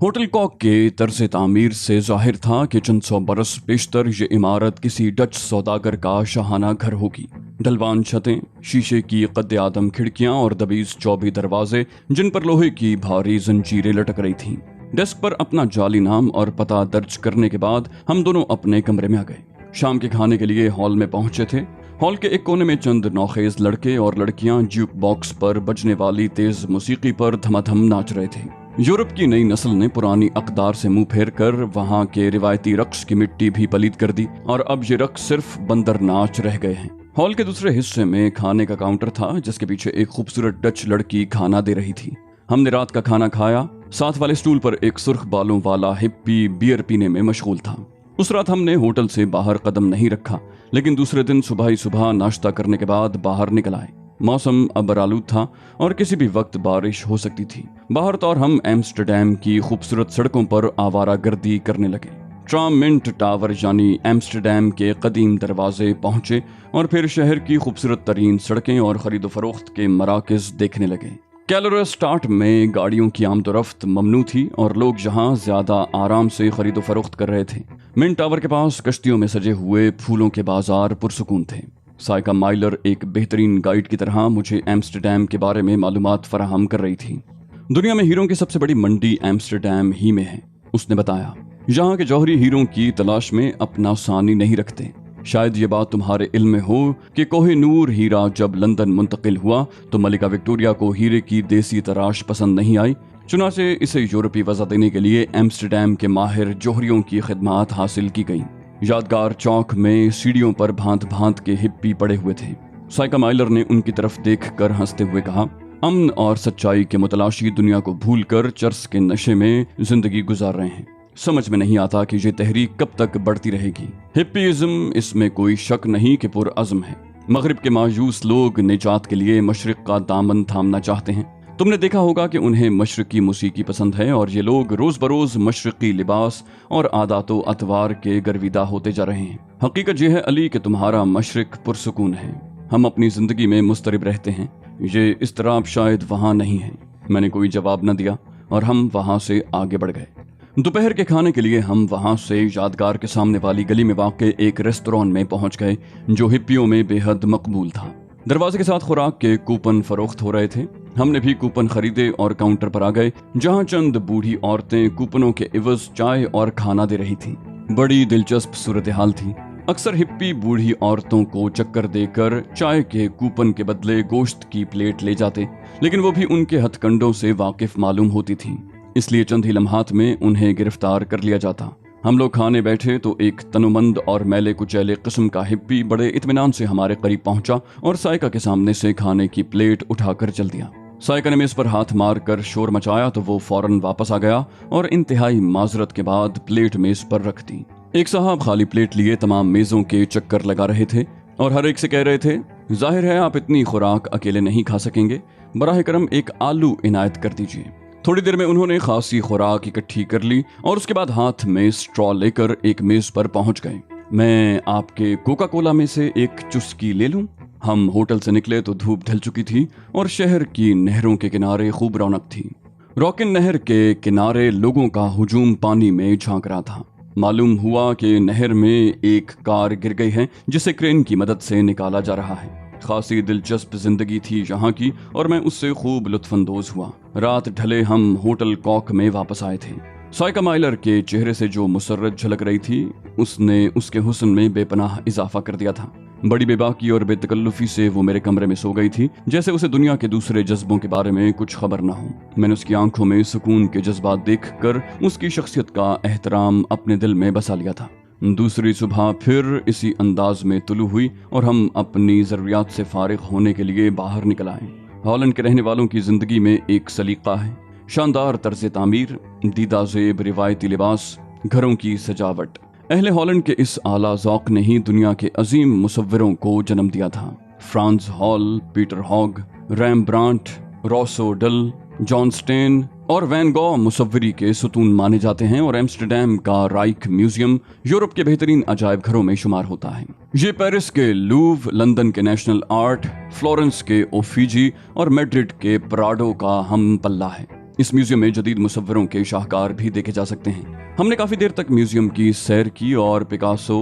Hotel Kock के तर्ज तामीर से जाहिर था कि चंद सौ बरस पेशतर ये इमारत किसी डच सौदागर का शाहाना घर होगी। ढलवान छतें, शीशे की कद आदम खिड़कियां और दबीज चौबी दरवाजे जिन पर लोहे की भारी जंजीरें लटक रही थीं। डेस्क पर अपना जाली नाम और पता दर्ज करने के बाद हम दोनों अपने कमरे में आ गए। शाम के खाने के लिए हॉल में पहुंचे थे। हॉल के एक कोने में चंद नौखेज लड़के और लड़कियां ज्यूक बॉक्स पर बजने वाली तेज मौसीकी पर धमाधम नाच रहे थे। यूरोप की नई नस्ल ने पुरानी अकदार से मुंह फेर कर वहां के रिवायती रक्स की मिट्टी भी पलीद कर दी और अब ये रक्स सिर्फ बंदर नाच रह गए हैं। हॉल के दूसरे हिस्से में खाने का काउंटर था जिसके पीछे एक खूबसूरत डच लड़की खाना दे रही थी। हमने रात का खाना खाया। साथ वाले स्टूल पर एक सुर्ख बालों वाला हिप्पी बियर पीने में मशगूल था। उस रात हमने होटल से बाहर कदम नहीं रखा, लेकिन दूसरे दिन सुबह ही सुबह नाश्ता करने के बाद बाहर निकल आए। मौसम अबरालूद था और किसी भी वक्त बारिश हो सकती थी। बाहर तो और हम एम्स्टरडैम की खूबसूरत सड़कों पर आवारागर्दी करने लगे। ट्राम मिंट टावर यानी एम्स्टरडैम के कदीम दरवाजे पहुंचे और फिर शहर की खूबसूरत तरीन सड़कें और खरीदो फरोख्त के मराकज देखने लगे। कैलोरस्टार्ट में गाड़ियों की आमदोरफ्त ममनू थी और लोग यहाँ ज्यादा आराम से खरीदो फरोख्त कर रहे थे। मिंट टावर के पास कश्तियों में सजे हुए फूलों के बाजार पुरसुकून थे। साइका माइलर एक बेहतरीन गाइड की तरह मुझे एम्स्टरडैम के बारे में मालूमात फराहम कर रही थी। दुनिया में हीरों की सबसे बड़ी मंडी एम्स्टरडैम ही में है, उसने बताया। यहाँ के जौहरी हीरों की तलाश में अपना सानी नहीं रखते। शायद ये बात तुम्हारे इल्म में हो कि कोहिनूर हीरा जब लंदन मुंतकिल हुआ तो मलिका विक्टोरिया को हीरे की देसी तराश पसंद नहीं आई। चुनाचे इसे यूरोपी वजह देने के लिए एम्स्टरडैम के माहिर जौहरियों की खिदमात हासिल की गईं। यादगार चौक में सीढ़ियों पर भांत भांत के हिप्पी पड़े हुए थे। साइका माइलर ने उनकी तरफ देखकर हंसते हुए कहा, अमन और सच्चाई के मुतलाशी दुनिया को भूलकर चर्स के नशे में जिंदगी गुजार रहे हैं। समझ में नहीं आता कि ये तहरीक कब तक बढ़ती रहेगी। हिप्पीज़्म, इसमें कोई शक नहीं कि पुरअज़्म है। मगरिब के मायूस लोग निजात के लिए मशरिक का दामन थामना चाहते हैं। तुमने देखा होगा कि उन्हें मशरकी मौसीकी पसंद है और ये लोग रोज बरोज मशरकी लिबास और आदातो अतवार के गर्विदा होते जा रहे हैं। हकीकत यह है अली कि तुम्हारा मशरिक पुरसुकून है। हम अपनी जिंदगी में मुस्तरिब रहते हैं। ये इस्तराब शायद वहाँ नहीं है। मैंने कोई जवाब न दिया और हम वहाँ से आगे बढ़ गए। दोपहर के खाने के लिए हम वहाँ से यादगार के सामने वाली गली में वाक़े एक रेस्तोरेंट में पहुँच गए जो हिप्पियों में बेहद मकबूल था। दरवाजे के साथ खुराक के कूपन फरोख्त हो रहे थे। हमने भी कूपन खरीदे और काउंटर पर आ गए जहां चंद बूढ़ी औरतें कूपनों के इवज चाय और खाना दे रही थीं। बड़ी दिलचस्प सूरत हाल थी। अक्सर हिप्पी बूढ़ी औरतों को चक्कर देकर चाय के कूपन के बदले गोश्त की प्लेट ले जाते, लेकिन वो भी उनके हथकंडों से वाकिफ मालूम होती थीं, इसलिए चंद ही लम्हात में उन्हें गिरफ्तार कर लिया जाता। हम लोग खाने बैठे तो एक तनुमंद और मैले कुचैले किस्म का हिप्पी बड़े इत्मीनान से हमारे करीब पहुंचा और साइका के सामने से खाने की प्लेट उठाकर चल दिया। साइका ने मेज पर हाथ मार कर शोर मचाया तो वो फौरन वापस आ गया और इंतहाई माजरत के बाद प्लेट मेज पर रख दी। एक साहब खाली प्लेट लिए तमाम मेजों के चक्कर लगा रहे थे और हर एक से कह रहे थे, जाहिर है आप इतनी खुराक अकेले नहीं खा सकेंगे, बराह करम एक आलू इनायत कर दीजिए। थोड़ी देर में उन्होंने खासी खुराक इकट्ठी कर ली और उसके बाद हाथ में स्ट्रॉ लेकर एक मेज पर पहुंच गए। मैं आपके कोका कोला में से एक चुस्की ले लूं? हम होटल से निकले तो धूप ढल चुकी थी और शहर की नहरों के किनारे खूब रौनक थी। रॉकिन नहर के किनारे लोगों का हुजूम पानी में झांक रहा था। मालूम हुआ कि नहर में एक कार गिर गई है जिसे क्रेन की मदद से निकाला जा रहा है। खासी दिलचस्प जिंदगी थी यहाँ की और मैं उससे खूब लुत्फानंदोज हुआ। रात ढले हम होटल कॉक में वापस आए थे। साइका माइलर के चेहरे से जो मुसर्रत झलक रही थी उसने उसके हुस्न में बेपनाह इजाफा कर दिया था। बड़ी बेबाकी और बेतकल्लुफी से वो मेरे कमरे में सो गई थी जैसे उसे दुनिया के दूसरे जज्बों के बारे में कुछ खबर न हो। मैंने उसकी आंखों में सुकून के जज्बात देखकर उसकी शख्सियत का एहतराम अपने दिल में बसा लिया था। दूसरी सुबह फिर इसी अंदाज में तुलू हुई और हम अपनी ज़रूरियात से फारिग होने के लिए बाहर निकल आए। हॉलैंड के रहने वालों की जिंदगी में एक सलीका है, शानदार तर्ज तामीर, दीदा ज़ेब रिवायती लिबास, घरों की सजावट। अहले हॉलैंड के इस आला ज़ौक़ ने ही दुनिया के अजीम मुसव्विरों को जन्म दिया था। Frans Hals, Pieter Hooch, Rembrandt, Ruisdael, Jan Steen और वैन गॉ मुसव्विरी के सुतून माने जाते हैं और एम्स्टरडैम का राइक म्यूजियम यूरोप के बेहतरीन अजायब घरों में शुमार होता है। ये पेरिस के लूव, लंदन के नेशनल आर्ट, फ्लोरेंस के ओफिजी और मैड्रिड के प्राडो का हम पल्ला है। इस म्यूजियम में जदीद मुसव्वरों के शाहकार भी देखे जा सकते हैं। हमने काफ़ी देर तक म्यूजियम की सैर की और पिकासो,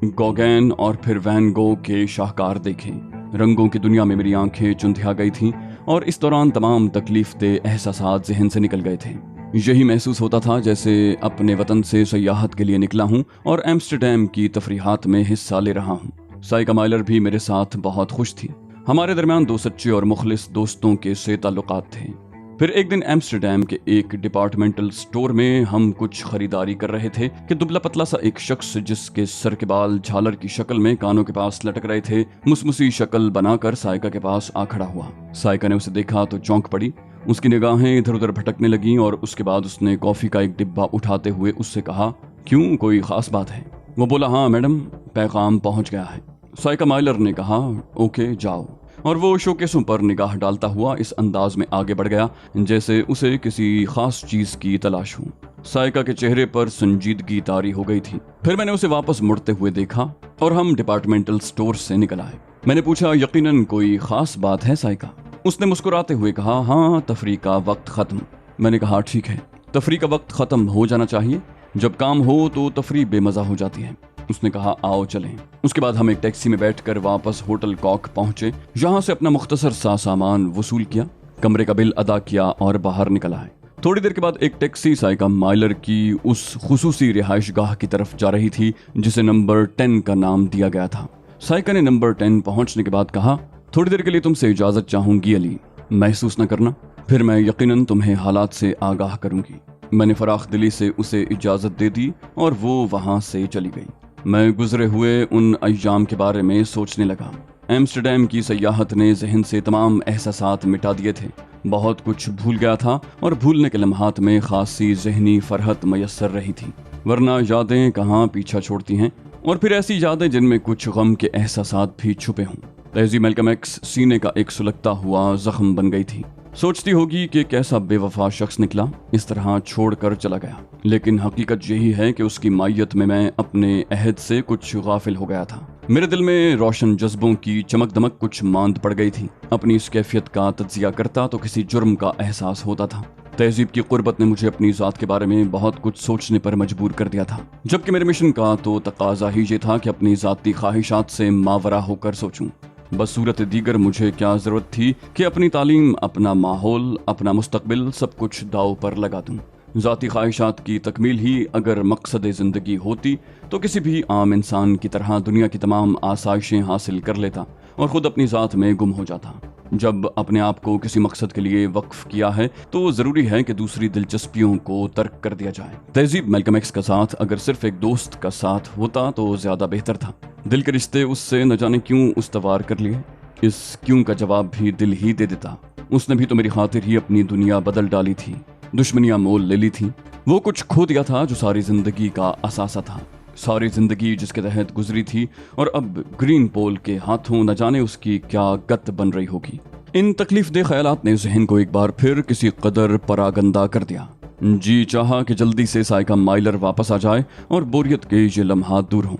गॉगैन और फिर वैन गो के शाहकार देखे। रंगों की दुनिया में मेरी आंखें चुंधिया गई थीं और इस दौरान तमाम तकलीफदेह एहसासात ज़हन से निकल गए थे। यही महसूस होता था जैसे अपने वतन से सयाहत के लिए निकला हूँ और एम्स्टरडैम की तफरीहात में हिस्सा ले रहा हूँ। साइका माइलर भी मेरे साथ बहुत खुश थी। हमारे दरमियान दो सच्चे और मुखलिस दोस्तों के से ताल्लुकात थे। फिर एक दिन एम्स्टरडैम के एक डिपार्टमेंटल स्टोर में हम कुछ खरीदारी कर रहे थे कि दुबला पतला सा एक शख्स, जिसके सर के बाल झालर की शक्ल में कानों के पास लटक रहे थे, मुसमुसी शक्ल बनाकर साइका के पास आ खड़ा हुआ। साइका ने उसे देखा तो चौंक पड़ी। उसकी निगाहें इधर उधर भटकने लगीं और उसके बाद उसने कॉफी का एक डिब्बा उठाते हुए उससे कहा, क्यों, कोई खास बात है? वो बोला, हाँ मैडम, पैगाम पहुंच गया है। साइका माइलर ने कहा, ओके जाओ। और वो शोकेसों पर निगाह डालता हुआ इस अंदाज में आगे बढ़ गया जैसे उसे किसी खास चीज की तलाश हो। साइका के चेहरे पर संजीदगी तारी हो गई थी। फिर मैंने उसे वापस मुड़ते हुए देखा और हम डिपार्टमेंटल स्टोर से निकल आए। मैंने पूछा, यकीनन कोई खास बात है साइका? उसने मुस्कुराते हुए कहा, हाँ, तफरी का वक्त खत्म। मैंने कहा, ठीक है, तफरी का वक्त खत्म हो जाना चाहिए। जब काम हो तो तफरी बेमजा हो जाती है। उसने कहा, आओ चलें। उसके बाद हम एक टैक्सी में बैठकर वापस होटल कॉक पहुंचे। यहाँ से अपना मुख्तसर सा सामान वसूल किया, कमरे का बिल अदा किया और बाहर निकल आए। थोड़ी देर के बाद एक टैक्सी साइका माइलर की उस खुसूसी रिहाइश गाह की तरफ जा रही थी जिसे नंबर 10 का नाम दिया गया था। साइका ने नंबर 10 पहुंचने के बाद कहा, थोड़ी देर के लिए तुमसे इजाजत चाहूंगी अली, महसूस न करना, फिर मैं यकीनन तुम्हें हालात से आगाह करूंगी। मैंने फराख दिली से उसे इजाजत दे दी और वो वहां से चली गई। मैं गुजरे हुए उन अय्याम के बारे में सोचने लगा। एम्स्टरडैम की सयाहत ने जहन से तमाम एहसासात मिटा दिए थे। बहुत कुछ भूल गया था और भूलने के लम्हात में खासी जहनी फरहत मयस्सर रही थी, वरना यादें कहाँ पीछा छोड़ती हैं, और फिर ऐसी यादें जिनमें कुछ गम के एहसासात भी छुपे हों। तहज़ीब मैल्कम एक्स सीने का एक सुलगता हुआ जख्म बन गई थी। सोचती होगी कि कैसा बेवफा शख्स निकला, इस तरह छोड़ कर चला गया। लेकिन हकीकत यही है कि उसकी मायत में मैं अपने अहद से कुछ गाफिल हो गया था। मेरे दिल में रोशन जज्बों की चमक दमक कुछ मांद पड़ गई थी। अपनी इस कैफियत का तज्जिया करता तो किसी जुर्म का एहसास होता था। तहजीब की कुर्बत ने मुझे अपनी ज़ात के बारे में बहुत कुछ सोचने पर मजबूर कर दिया था, जबकि मेरे मिशन का तो तकाजा ही ये था कि अपनी ज़ाती ख्वाहिशात से मावरा होकर सोचूं। बस सूरत दीगर मुझे क्या ज़रूरत थी कि अपनी तालीम, अपना माहौल, अपना मुस्तकबिल सब कुछ दाव पर लगा दूं। ज़ाती ख्वाहिशात की तकमील ही अगर मकसद ज़िंदगी होती तो किसी भी आम इंसान की तरह दुनिया की तमाम आसाइशें हासिल कर लेता और ख़ुद अपनी ज़ात में गुम हो जाता। जब अपने आप को किसी मकसद के लिए वक्फ किया है तो ज़रूरी है कि दूसरी दिलचस्पियों को तर्क कर दिया जाए। तहज़ीब मैल्कम एक्स का साथ अगर सिर्फ एक दोस्त का साथ होता तो ज़्यादा बेहतर था। दिल के रिश्ते उससे न जाने क्यों उस्तवार कर लिए। इस क्यों का जवाब भी दिल ही दे देता। उसने भी तो मेरी खातिर ही अपनी दुनिया बदल डाली थी, दुश्मनियां मोल ले ली थी। वो कुछ खो दिया था जो सारी जिंदगी का असासा था, सारी जिंदगी जिसके तहत गुजरी थी, और अब ग्रीन पोल के हाथों न जाने उसकी क्या गत बन रही होगी। इन तकलीफदेह ख्यालात ने जहन को एक बार फिर किसी कदर परागंदा कर दिया। जी चाहा कि जल्दी से साइका माइलर वापस आ जाए और बोरियत के ये लम्हात दूर हों।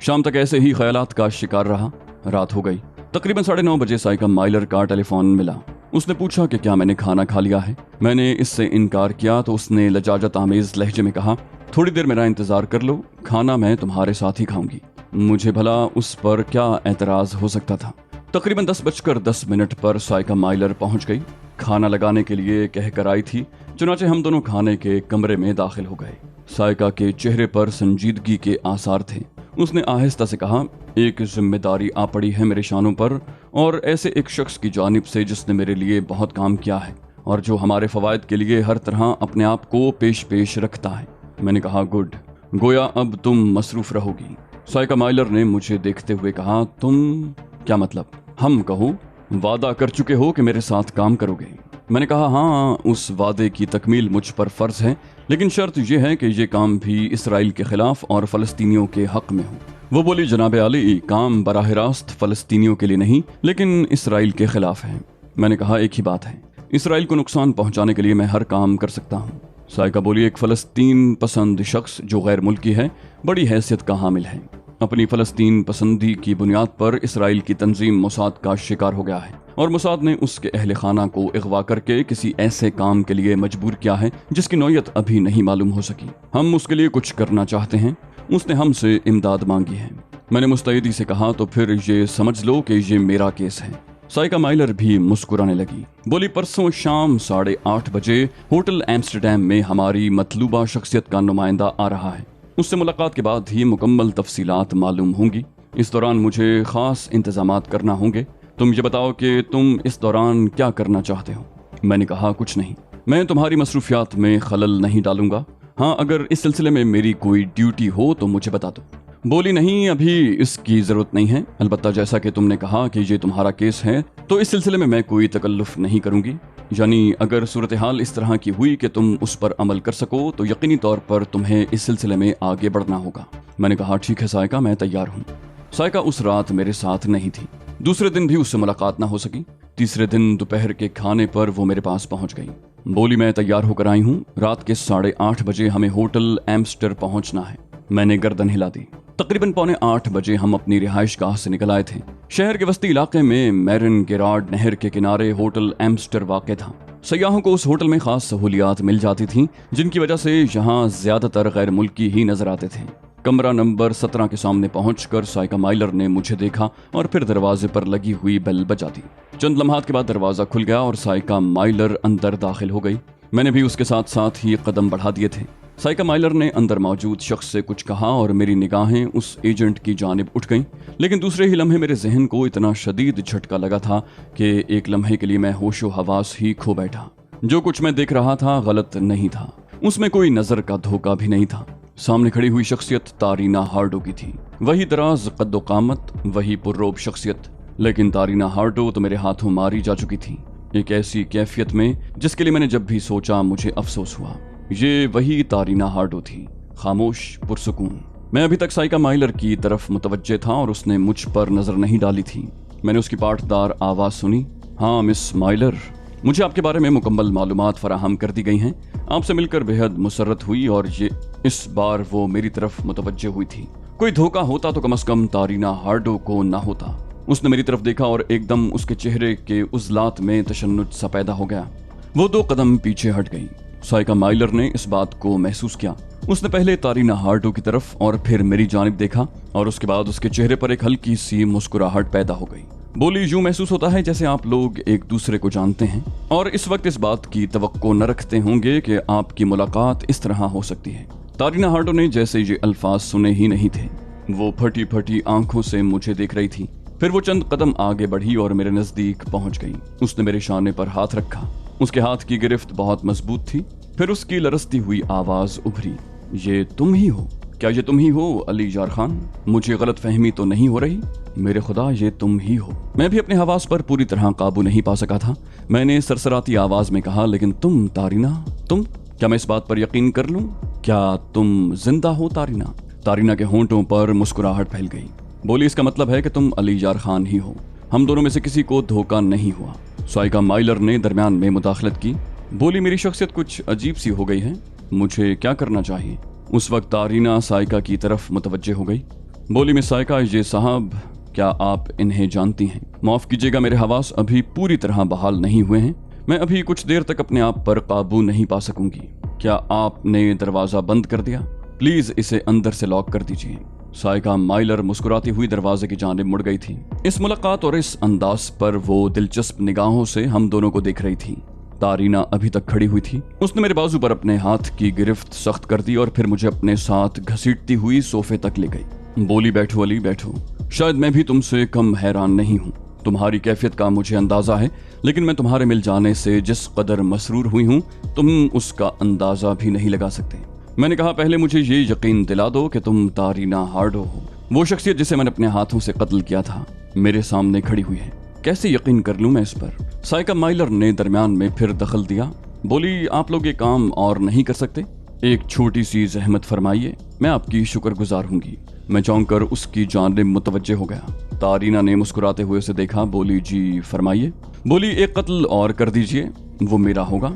शाम तक ऐसे ही ख्यालात का शिकार रहा। रात हो गई। तकरीबन 9:30 बजे साइका माइलर का टेलीफोन मिला। उसने पूछा कि क्या मैंने खाना खा लिया है। मैंने इससे इनकार किया तो उसने लजाजत आमेज लहजे में कहा, थोड़ी देर मेरा इंतजार कर लो, खाना मैं तुम्हारे साथ ही खाऊंगी। मुझे भला उस पर क्या एतराज हो सकता था। तकरीबन 10:10 पर साइका माइलर पहुंच गई। खाना लगाने के लिए कहकर आई थी, चुनाचे हम दोनों खाने के कमरे में दाखिल हो गए। साइका के चेहरे पर संजीदगी के आसार थे। उसने आहिस्ता से कहा, एक जिम्मेदारी आ पड़ी है मेरे शानों पर, और ऐसे एक शख्स की जानिब से जिसने मेरे लिए बहुत काम किया है और जो हमारे फवायद के लिए हर तरह अपने आप को पेश रखता है। मैंने कहा, गुड, गोया अब तुम मसरूफ रहोगी। साइका माइलर ने मुझे देखते हुए कहा, तुम क्या मतलब? हम कहो वादा कर चुके हो कि मेरे साथ काम करोगे। मैंने कहा, हाँ, उस वादे की तकमील मुझ पर फर्ज है, लेकिन शर्त यह है कि ये काम भी इसराइल के खिलाफ और फ़लस्तीनियों के हक में हो। वो बोली, जनाब आली, काम बराह रास्त फ़लस्तीनियों के लिए नहीं लेकिन इसराइल के खिलाफ है। मैंने कहा, एक ही बात है, इसराइल को नुकसान पहुंचाने के लिए मैं हर काम कर सकता हूँ। साइका बोली, एक फ़लस्तीन पसंद शख्स जो गैर मुल्की है, बड़ी हैसियत का हामिल है। अपनी फ़लस्तीन पसंदी की बुनियाद पर इसराइल की तंजीम मोसाद का शिकार हो गया है اور موساد نے اس کے اہل خانہ کو اغوا کر کے کسی ایسے کام کے لیے مجبور کیا ہے جس کی نوعیت ابھی نہیں معلوم ہو سکی۔ ہم اس کے لیے کچھ کرنا چاہتے ہیں۔ اس نے ہم سے امداد مانگی ہے۔ میں نے مستعدی سے کہا تو پھر یہ سمجھ لو کہ یہ میرا کیس ہے۔ سائیکا مائلر بھی مسکرانے لگی۔ بولی پرسوں شام 8:30 بجے ہوٹل ایمسٹرڈیم میں ہماری مطلوبہ شخصیت کا نمائندہ آ رہا ہے۔ اس سے ملاقات کے بعد ہی مکمل تفصیلات معلوم ہوں گی۔ اس دوران مجھے خاص انتظامات کرنا ہوں گے۔ تم یہ بتاؤ کہ تم اس دوران کیا کرنا چاہتے ہو؟ میں نے کہا کچھ نہیں، میں تمہاری مصروفیات میں خلل نہیں ڈالوں گا۔ ہاں اگر اس سلسلے میں میری کوئی ڈیوٹی ہو تو مجھے بتا دو۔ بولی نہیں، ابھی اس کی ضرورت نہیں ہے، البتہ جیسا کہ تم نے کہا کہ یہ تمہارا کیس ہے تو اس سلسلے میں کوئی تکلف نہیں کروں گی۔ یعنی اگر صورتحال اس طرح کی ہوئی کہ تم اس پر عمل کر سکو تو یقینی طور پر تمہیں اس سلسلے میں آگے بڑھنا ہوگا۔ میں نے کہا ٹھیک ہے سائیکا، میں تیار ہوں۔ سائیکا اس رات میرے ساتھ نہیں تھی۔ دوسرے دن بھی اس سے ملاقات نہ ہو سکی۔ تیسرے دن دوپہر کے کھانے پر وہ میرے پاس پہنچ گئی۔ بولی میں تیار ہو کر آئی ہوں، رات کے 8:30 بجے ہمیں ہوٹل ایمسٹر پہنچنا ہے۔ میں نے گردن ہلا دی۔ تقریباً 7:45 بجے ہم اپنی رہائش گاہ سے نکل آئے تھے۔ شہر کے وسطی علاقے میں میرن گیراڈ نہر کے کنارے ہوٹل ایمسٹر واقع تھا۔ سیاحوں کو اس ہوٹل میں خاص سہولیات مل جاتی تھیں جن کی وجہ سے یہاں زیادہ تر غیر ملکی ہی نظر آتے تھے۔ کمرہ نمبر 17 کے سامنے پہنچ کر سائیکا مائلر نے مجھے دیکھا اور پھر دروازے پر لگی ہوئی بیل بجا دی۔ چند لمحات کے بعد دروازہ کھل گیا اور سائیکا مائلر اندر داخل ہو گئی۔ میں نے بھی اس کے ساتھ ساتھ ہی قدم بڑھا دیے تھے۔ سائیکا مائلر نے اندر موجود شخص سے کچھ کہا اور میری نگاہیں اس ایجنٹ کی جانب اٹھ گئیں، لیکن دوسرے ہی لمحے میرے ذہن کو اتنا شدید جھٹکا لگا تھا کہ ایک لمحے کے لیے میں ہوش و حواس ہی کھو بیٹھا۔ جو کچھ میں دیکھ رہا تھا غلط نہیں تھا، اس میں کوئی نظر کا دھوکہ بھی نہیں تھا۔ سامنے کھڑی ہوئی شخصیت تارینا ہارڈو کی تھی۔ وہی دراز قد و قامت، وہی پرروب شخصیت، لیکن تارینا ہارڈو تو میرے ہاتھوں ماری جا چکی تھی، ایک ایسی کیفیت میں جس کے لیے میں نے جب بھی سوچا مجھے افسوس ہوا۔ یہ وہی تارینا ہارڈو تھی، خاموش، پرسکون۔ میں ابھی تک سائیکا مائلر کی طرف متوجہ تھا اور اس نے مجھ پر نظر نہیں ڈالی تھی۔ میں نے اس کی پاٹدار آواز سنی، ہاں مس مائلر، مجھے آپ کے بارے میں مکمل معلومات فراہم کر دی گئی ہیں۔ آپ سے مل کر بے حد مسرت ہوئی اور اس بار وہ میری طرف متوجہ ہوئی تھی۔ کوئی دھوکہ ہوتا تو کم از کم تارینا ہارڈو کو نہ ہوتا۔ اس نے میری طرف دیکھا اور ایک دم اس کے چہرے کے عضلات میں تشنج سا پیدا ہو گیا۔ وہ 2 قدم پیچھے ہٹ گئی۔ سائیکا مائلر نے اس بات کو محسوس کیا۔ اس نے پہلے تارینا ہارڈو کی طرف اور پھر میری جانب دیکھا اور اس کے بعد اس کے چہرے پر ایک ہلکی سی مسکراہٹ پیدا ہو گئی۔ بولی یوں محسوس ہوتا ہے جیسے آپ لوگ ایک دوسرے کو جانتے ہیں اور اس وقت اس بات کی توقع نہ رکھتے ہوں گے کہ آپ کی ملاقات اس طرح ہو سکتی ہے۔ تارینا ہارڈو نے جیسے یہ الفاظ سنے ہی نہیں تھے، وہ پھٹی پھٹی آنکھوں سے مجھے دیکھ رہی تھی۔ پھر وہ چند قدم آگے بڑھی اور میرے نزدیک پہنچ گئی۔ اس نے میرے شانے پر ہاتھ رکھا۔ اس کے ہاتھ کی گرفت بہت مضبوط تھی۔ پھر اس کی لرزتی ہوئی آواز ابھری، یہ تم ہی ہو؟ کیا یہ تم ہی ہو علی یار خان؟ مجھے غلط فہمی تو نہیں ہو رہی؟ میرے خدا، یہ تم ہی ہو۔ میں بھی اپنے حواس پر پوری طرح قابو نہیں پا سکا تھا۔ میں نے سرسراتی آواز میں کہا، لیکن تم تارینا، تم؟ کیا میں اس بات پر یقین کر لوں؟ کیا تم زندہ ہو تارینا؟ تارینا کے ہونٹوں پر مسکراہٹ پھیل گئی۔ بولی اس کا مطلب ہے کہ تم علی یار خان ہی ہو۔ ہم دونوں میں سے کسی کو دھوکہ نہیں ہوا۔ سائیکا مائلر نے درمیان میں مداخلت کی۔ بولی میری شخصیت کچھ عجیب سی ہو گئی ہے، مجھے کیا کرنا چاہیے؟ اس وقت تارینا سائیکا کی طرف متوجہ ہو گئی۔ بولی میں سائیکا، یہ صاحب، کیا آپ انہیں جانتی ہیں؟ معاف کیجیے گا، میرے حواس ابھی پوری طرح بحال نہیں ہوئے ہیں۔ میں ابھی کچھ دیر تک اپنے آپ پر قابو نہیں پا سکوں گی۔ کیا آپ نے دروازہ بند کر دیا؟ پلیز اسے اندر سے لاک کر دیجیے۔ سائیکا مائلر مسکراتی ہوئی دروازے کی جانب مڑ گئی تھی۔ اس ملاقات اور اس انداز پر وہ دلچسپ نگاہوں سے ہم دونوں کو دیکھ رہی تھی۔ تارینا ابھی تک کھڑی ہوئی تھی۔ اس نے میرے بازو پر اپنے ہاتھ کی گرفت سخت کر دی اور پھر مجھے اپنے ساتھ گھسیٹتی ہوئی صوفے تک لے گئی۔ بولی بیٹھو علی، بیٹھو۔ شاید میں بھی تم سے کم حیران نہیں ہوں۔ تمہاری کیفیت کا مجھے اندازہ ہے، لیکن میں تمہارے مل جانے سے جس قدر مسرور ہوئی ہوں تم اس کا اندازہ بھی نہیں لگا سکتے۔ میں نے کہا، پہلے مجھے یہ یقین دلا دو کہ تم تارینا ہارڈو ہو۔ وہ شخصیت جسے میں نے اپنے ہاتھوں سے قتل کیا تھا میرے سامنے کھڑی ہوئی ہے۔ کیسے یقین کر لوں میں اس پر؟ سائیکا مائلر نے درمیان میں پھر دخل دیا۔ بولی، آپ لوگ یہ کام اور نہیں کر سکتے؟ ایک چھوٹی سی زحمت فرمائیے، میں آپ کی شکر گزار ہوں گی۔ میں چونک کر اس کی جانب متوجہ ہو گیا۔ تارینا نے مسکراتے ہوئے اسے دیکھا۔ بولی، جی فرمائیے۔ بولی، ایک قتل اور کر دیجئے، وہ میرا ہوگا۔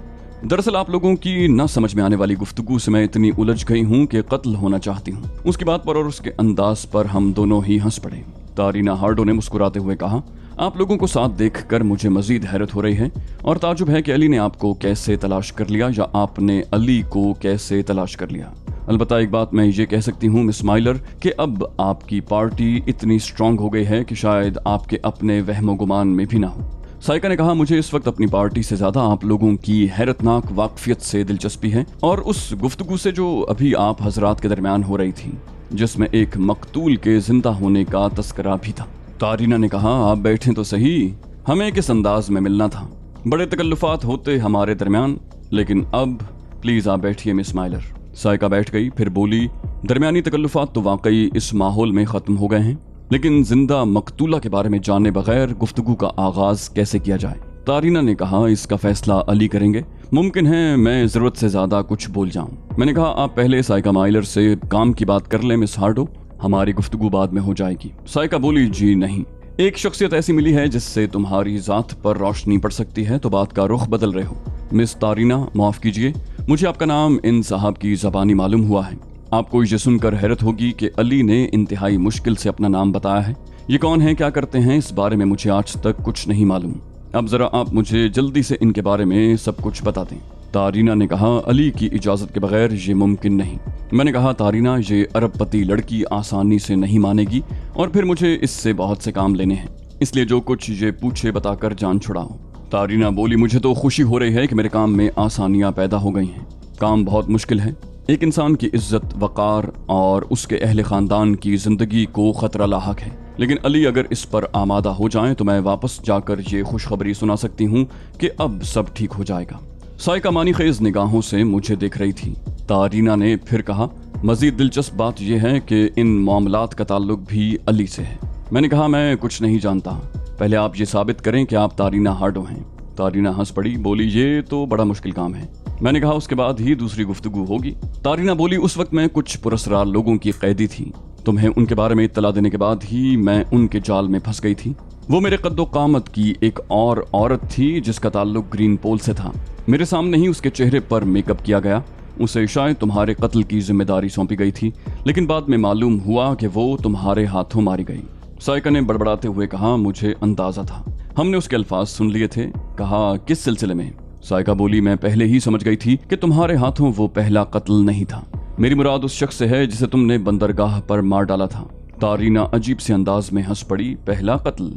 دراصل آپ لوگوں کی نہ سمجھ میں آنے والی گفتگو سے میں اتنی الجھ گئی ہوں کہ قتل ہونا چاہتی ہوں۔ اس کی بات پر اور اس کے انداز پر ہم دونوں ہی ہنس پڑے۔ تارینا ہارڈو نے مسکراتے ہوئے کہا، आप लोगों को साथ देखकर मुझे मजीद हैरत हो रही है और ताजुब है कि अली ने आपको कैसे तलाश कर लिया या आपने अली को कैसे तलाश कर लिया। अलबत्ता एक बात मैं ये कह सकती हूँ मिस माइलर कि अब आपकी पार्टी इतनी स्ट्रांग हो गई है कि शायद आपके अपने वहमो गुमान में भी ना हो। साइका ने कहा, मुझे इस वक्त अपनी पार्टी से ज्यादा आप लोगों की हैरतनाक वाकफियत से दिलचस्पी है और उस गुफ्तगू से जो अभी आप हजरात के दरमियान हो रही थी, जिसमें एक मकतूल के जिंदा होने का तस्करा भी था। तारीना ने कहा, आप बैठें तो सही, हमें किस अंदाज में मिलना था, बड़े तकल्लुफात होते हमारे दरमियान, लेकिन अब प्लीज आप बैठिए मिस माइलर। साइका बैठ गई, फिर बोली, दरमियानी तकल्लुफात तो वाकई इस माहौल में खत्म हो गए हैं, लेकिन जिंदा मकतूला के बारे में जाने बगैर गुफ्तगू का आगाज कैसे किया जाए। तारीना ने कहा, इसका फैसला अली करेंगे, मुमकिन है मैं जरूरत से ज्यादा कुछ बोल जाऊं। मैंने कहा, आप पहले साइका माइलर से काम की बात कर लें मिस हार्डो, हमारी गुफ्तगू बाद में हो जाएगी। साइका बोली, जी नहीं, एक शख्सियत ऐसी मिली है जिससे तुम्हारी जात पर रोशनी पड़ सकती है, तो बात का रुख बदल रहे हो। मिस तारीना, माफ कीजिए, मुझे आपका नाम इन साहब की जबानी मालूम हुआ है। आपको ये सुनकर हैरत होगी कि अली ने इंतहाई मुश्किल से अपना नाम बताया है। ये कौन है, क्या करते हैं, इस बारे में मुझे आज तक कुछ नहीं मालूम। अब जरा आप मुझे जल्दी से इनके बारे में सब कुछ बता दें। तारीना ने कहा, अली की इजाजत के बगैर ये मुमकिन नहीं। मैंने कहा, तारीना, ये अरबपति लड़की आसानी से नहीं मानेगी और फिर मुझे इससे बहुत से काम लेने हैं, इसलिए जो कुछ ये पूछे बताकर जान छुड़ाओ। तारीना बोली, मुझे तो खुशी हो रही है कि मेरे काम में आसानियां पैदा हो गई हैं। काम बहुत मुश्किल है, एक इंसान की इज्जत, वकार और उसके अहले खानदान की जिंदगी को खतरा लाहक है, लेकिन अली अगर इस पर आमादा हो जाएं तो मैं वापस जाकर ये खुशखबरी सुना सकती हूँ कि अब सब ठीक हो जाएगा। साइका मानी खेज निगाहों से मुझे देख रही थी। तारीना ने फिर कहा, मजीद दिलचस्प बात यह है कि इन मामलात का ताल्लुक भी अली से है। मैंने कहा, मैं कुछ नहीं जानता, पहले आप ये साबित करें कि आप तारीना हार्डो हैं। तारीना हंस पड़ी, बोली, ये तो बड़ा मुश्किल काम है। मैंने कहा, उसके बाद ही दूसरी गुफ्तगू होगी। तारीना बोली, उस वक्त मैं कुछ पुरस्कार लोगों की कैदी थी, तुम्हें उनके बारे में इत्तला देने के बाद ही मैं उनके जाल में फंस गई थी। वो मेरे कद्दो कामत की एक और औरत थी जिसका ताल्लुक ग्रीन पोल से था। मेरे सामने ही उसके चेहरे पर मेकअप किया गया, उसे शायद तुम्हारे कत्ल की जिम्मेदारी सौंपी गई थी, लेकिन बाद में मालूम हुआ कि वो तुम्हारे हाथों मारी गई। साइका ने बड़बड़ाते हुए कहा, मुझे अंदाजा था, हमने उसके अल्फाज सुन लिए थे। कहा, किस सिलसिले में? साइका बोली, मैं पहले ही समझ गई थी कि तुम्हारे हाथों वो पहला कत्ल नहीं था। मेरी मुराद उस शख्स से है जिसे तुमने बंदरगाह पर मार डाला था। तारीना अजीब से अंदाज में हंस पड़ी, पहला कत्ल?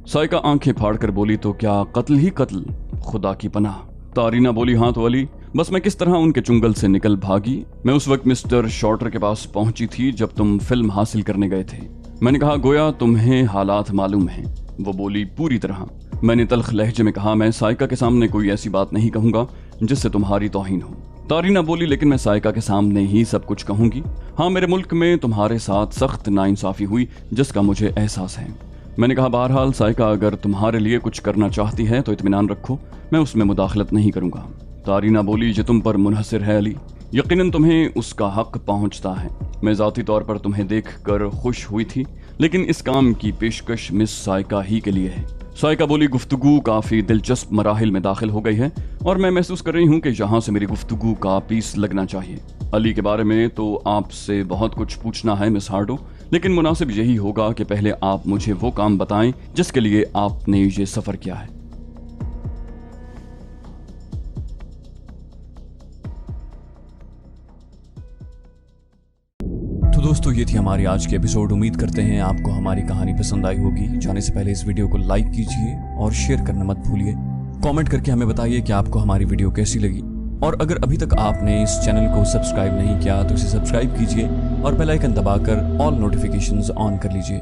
साइका आंखें फाड़कर बोली, तो क्या कत्ल ही कत्ल? खुदा की पनाह। तारीना बोली, हाँ तो अली, बस मैं किस तरह उनके चुंगल से निकल भागी। मैं उस वक्त मिस्टर शॉर्टर के पास पहुंची थी जब तुम फिल्म हासिल करने गए थे। मैंने कहा, गोया तुम्हें हालात मालूम हैं। वो बोली, पूरी तरह। मैंने तल्ख लहजे में कहा, मैं साइका के सामने कोई ऐसी बात नहीं कहूंगा जिससे तुम्हारी तौहीन हो। तारीना बोली, लेकिन मैं साइका के सामने ही सब कुछ कहूंगी। हाँ, मेरे मुल्क में तुम्हारे साथ सख्त नाइंसाफी हुई जिसका मुझे एहसास है। मैंने कहा, बहरहाल साइका अगर तुम्हारे लिए कुछ करना चाहती है तो इत्मीनान रखो, मैं उसमें मुदाखलत नहीं करूंगा। तारीना बोली, जो तुम पर मुनहसिर है अली, यकीनन तुम्हें उसका हक पहुंचता है। मैं ज़ाती तौर पर तुम्हें देखकर खुश हुई थी, लेकिन इस काम की पेशकश मिस साइका ही के लिए है। साइका बोली, गुफ्तगू काफ़ी दिलचस्प मराहिल में दाखिल हो गई है और मैं महसूस कर रही हूँ कि यहाँ से मेरी गुफ्तगू का पीस लगना चाहिए। अली के बारे में तो आपसे बहुत कुछ पूछना है मिस हार्डो, लेकिन मुनासिब यही होगा कि पहले आप मुझे वो काम बताएं जिसके लिए आपने ये सफ़र किया है। दोस्तों, ये थी हमारी आज की एपिसोड। उम्मीद करते हैं आपको हमारी कहानी पसंद आई होगी। जाने से पहले इस वीडियो को लाइक कीजिए और शेयर करना मत भूलिए। कमेंट करके हमें बताइए कि आपको हमारी वीडियो कैसी लगी, और अगर अभी तक आपने इस चैनल को सब्सक्राइब नहीं किया तो इसे सब्सक्राइब कीजिए और बेल आइकन दबाकर ऑल नोटिफिकेशंस ऑन कर लीजिए।